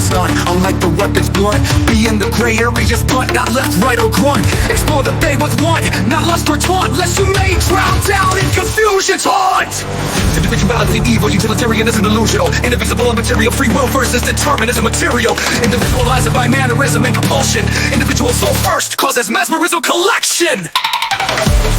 stunt. Unlike the weapons blunt, be in the gray areas, but not left, right, or grunt. Explore the bay with one, not lust or taunt, lest you may drown down in confusion taunt. Individuality, evil, utilitarianism, delusional, indivisible, immaterial, free will versus determinism, material. Individualize by mannerism and compulsion. Individual soul first causes mesmerism collection.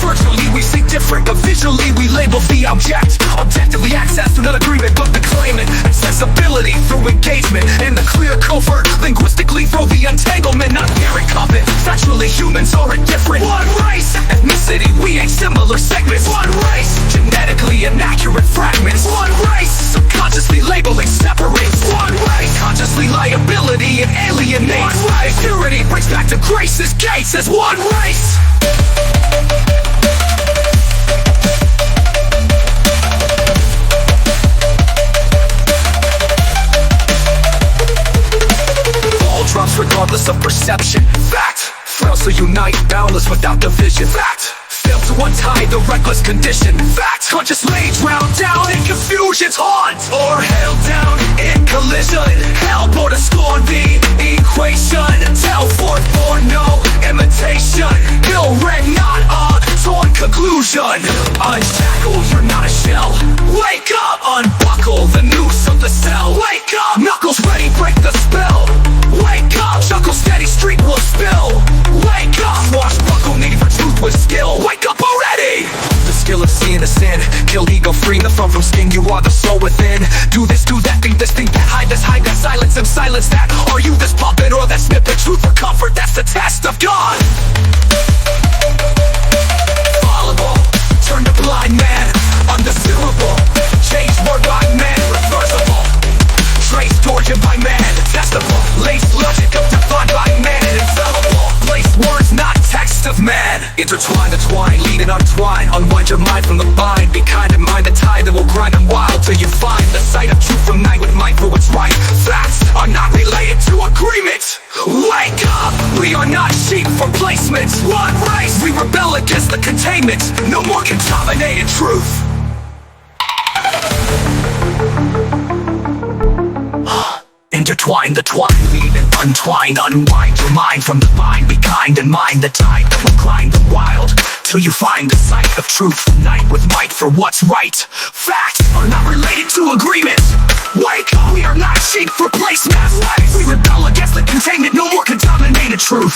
Virtually we see different, but visually we label the object. Objectively access to non-agreement, but the claimant. Accessibility through engagement and the clear covert. Linguistically through the entanglement, not hearing covet. Factually humans are indifferent. One race, ethnicity, we ain't similar segments. One race, genetically inaccurate fragments. One race, subconsciously labeling separates. One race, consciously liability and alienates. One race, purity brings back to grace's gates as one race. All drops regardless of perception. Fact, fails to unite, boundless without division. Fact, fail to untie the reckless condition. Fact, consciously drowned down in confusion's haunt, or held down in collision. Hell bore to scorn the equation. Tell forth for no imitation. Ill read, not a torn conclusion. Unshackle, you're not a shell. Wake up, unbuckle the noose of the cell. Wake up, knuckles ready, break the spell. Wake up, chuckle steady, street will spill. Wake up, swashbuckle, need for truth with skill. Wake up already! The skill of seeing the sin, kill ego, freeing the front from skin. You are the soul within. Do this, do that, think this, think that. Hide this, silence and silence that. Are you this puppet or that snippet? Truth or comfort, that's the test of God. Fallible, turn to blind man, undecipherable. Change word by man, reversible. Trace torture by man, testable. Lace logic of defined by man, infallible. Place words, not text of man. Intertwine, entwine, lead and untwine. Unwind your mind from the bind. Be kind and mind the tide that will grind them wild till you find the sight of truth from night with mind for what's right. Facts are not related to agreement. Wake up, we are not sheep for placements. One race, we rebel against the containment. No more contaminated truth. Intertwine the twine, lead and untwine. Unwind your mind from the bind. Be kind and mind the tide that will climb the wild till you find the sight of truth from night with might for what's right. Facts are not related to agreement. Wake up, we are not sheep for placements. We rebel against the containment. No more contaminated truth.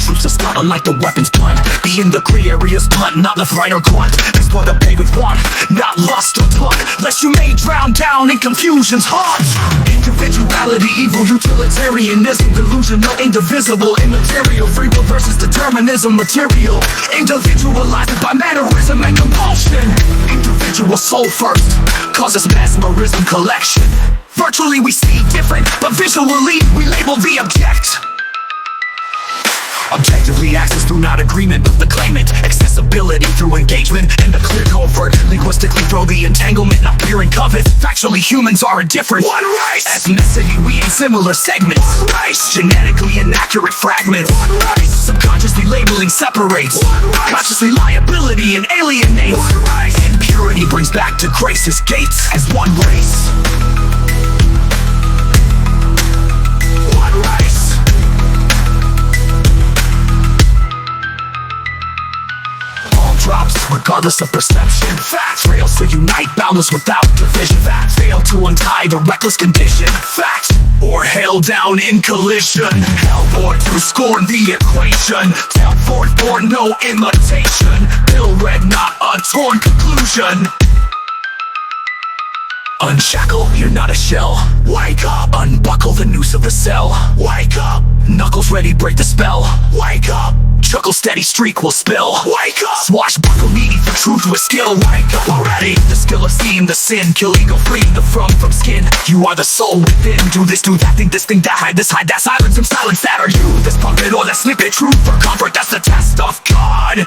Truths are not unlike the weapons blunt. Be in the gray areas, blunt, not left, right, or grunt. Explore the bay with one, not lust or taunt, lest you may drown down in confusion's haunt. Individuality, evil, utilitarianism, delusional, indivisible, immaterial, free will versus determinism, material. Individualized by mannerism and compulsion. Individual soul first causes mesmerism collection. Virtually we see different, but visually we label the object. Objectively access through not agreement, but the claimant. Accessibility through engagement and the clear covert. Linguistically through the entanglement, not hearing covet. Factually humans are indifferent. One race, ethnicity, we ain't similar segments. One race, genetically inaccurate fragments. One race, subconsciously labeling separates. One race, consciously liability and alienates. One race, impurity brings back to grace's gates as one race. One race. Drops, regardless of perception. Fact fails to unite, boundless without division. Fact fail to untie the reckless condition. Fact or held down in collision. Hell bore to scorn the equation. Tell forth for no imitation. Ill read, not a torn conclusion. Unshackle, you're not a shell. Wake up, unbuckle the noose of the cell. Wake up, knuckles ready, break the spell. Wake up, chuckle steady, streak will spill. Wake up, swashbuckle needy for truth with skill. Wake up already, the skill of seeing the sin. Kill ego, freeing the from skin. You are the soul within. Do this, do that, think this, think that. Hide this, hide that. Silence and silence that. Are you this puppet or that snippet? Truth or comfort, that's the test of God.